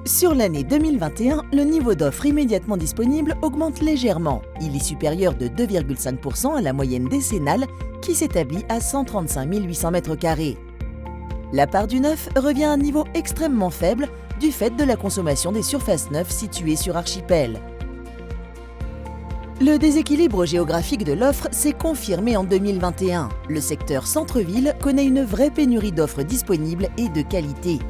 Sur l'année 2021, le niveau d'offre immédiatement disponible augmente légèrement. Il est supérieur de 2,5% à la moyenne décennale qui s'établit à 135 800 m². La part du neuf revient à un niveau extrêmement faible du fait de la consommation des surfaces neuves situées sur Archipel. Le déséquilibre géographique de l'offre s'est confirmé en 2021. Le secteur centre-ville connaît une vraie pénurie d'offres disponibles et de qualité.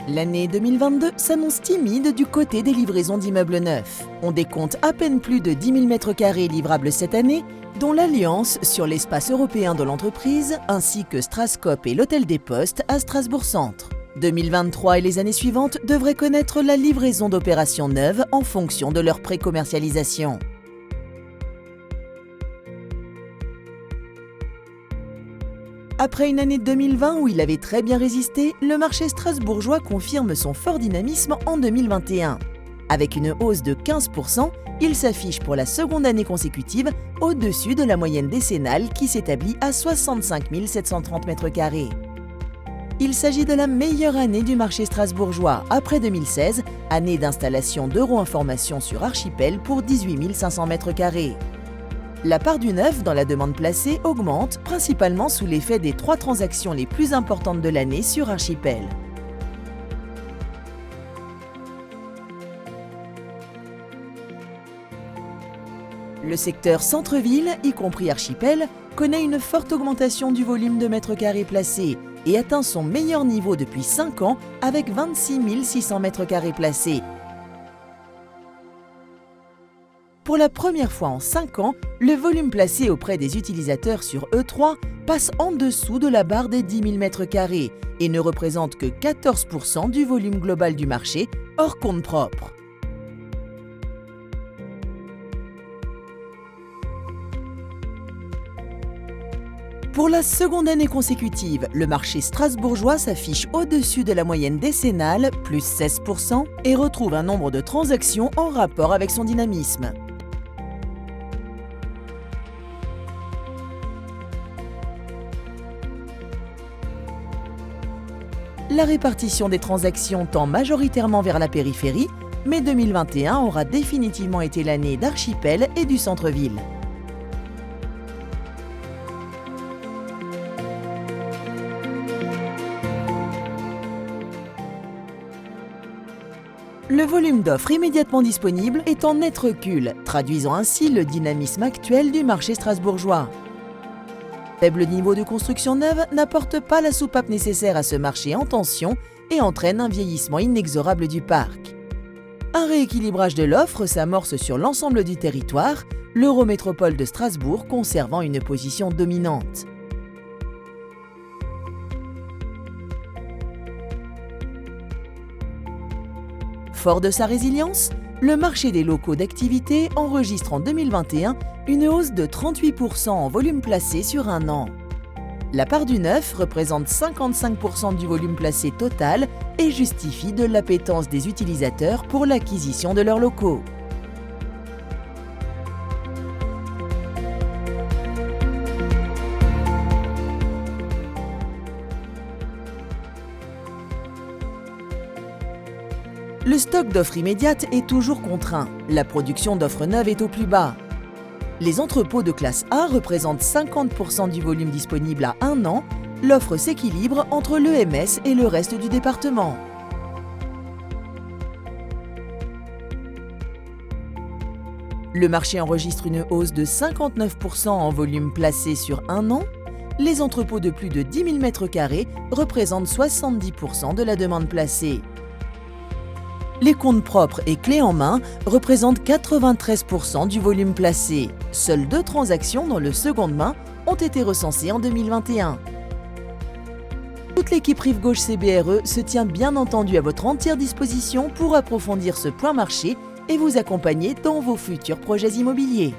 L'année 2022 s'annonce timide du côté des livraisons d'immeubles neufs. On décompte à peine plus de 10 000 m² livrables cette année, dont l'Alliance sur l'espace européen de l'entreprise, ainsi que Strascope et l'Hôtel des Postes à Strasbourg-Centre. 2023 et les années suivantes devraient connaître la livraison d'opérations neuves en fonction de leur pré-commercialisation. Après une année 2020 où il avait très bien résisté, le marché strasbourgeois confirme son fort dynamisme en 2021. Avec une hausse de 15%, il s'affiche pour la seconde année consécutive au-dessus de la moyenne décennale qui s'établit à 65 730 m². Il s'agit de la meilleure année du marché strasbourgeois après 2016, année d'installation d'Euro-Information sur Archipel pour 18 500 m². La part du neuf dans la demande placée augmente, principalement sous l'effet des 3 transactions les plus importantes de l'année sur Archipel. Le secteur centre-ville, y compris Archipel, connaît une forte augmentation du volume de mètres carrés placés et atteint son meilleur niveau depuis 5 ans avec 26 600 m² placés. Pour la première fois en 5 ans, le volume placé auprès des utilisateurs sur E3 passe en dessous de la barre des 10 000 m² et ne représente que 14% du volume global du marché, hors compte propre. Pour la seconde année consécutive, le marché strasbourgeois s'affiche au-dessus de la moyenne décennale, plus 16%, et retrouve un nombre de transactions en rapport avec son dynamisme. La répartition des transactions tend majoritairement vers la périphérie, mais 2021 aura définitivement été l'année d'Archipel et du centre-ville. Le volume d'offres immédiatement disponible est en net recul, traduisant ainsi le dynamisme actuel du marché strasbourgeois. Faible niveau de construction neuve n'apporte pas la soupape nécessaire à ce marché en tension et entraîne un vieillissement inexorable du parc. Un rééquilibrage de l'offre s'amorce sur l'ensemble du territoire, l'Eurométropole de Strasbourg conservant une position dominante. Fort de sa résilience, le marché des locaux d'activité enregistre en 2021 une hausse de 38% en volume placé sur un an. La part du neuf représente 55% du volume placé total et justifie de l'appétence des utilisateurs pour l'acquisition de leurs locaux. Le stock d'offres immédiates est toujours contraint. La production d'offres neuves est au plus bas. Les entrepôts de classe A représentent 50% du volume disponible à un an. L'offre s'équilibre entre l'EMS et le reste du département. Le marché enregistre une hausse de 59% en volume placé sur un an. Les entrepôts de plus de 10 000 m² représentent 70% de la demande placée. Les comptes propres et clés en main représentent 93% du volume placé. Seules 2 transactions dans le seconde main ont été recensées en 2021. Toute l'équipe Rive Gauche CBRE se tient bien entendu à votre entière disposition pour approfondir ce point marché et vous accompagner dans vos futurs projets immobiliers.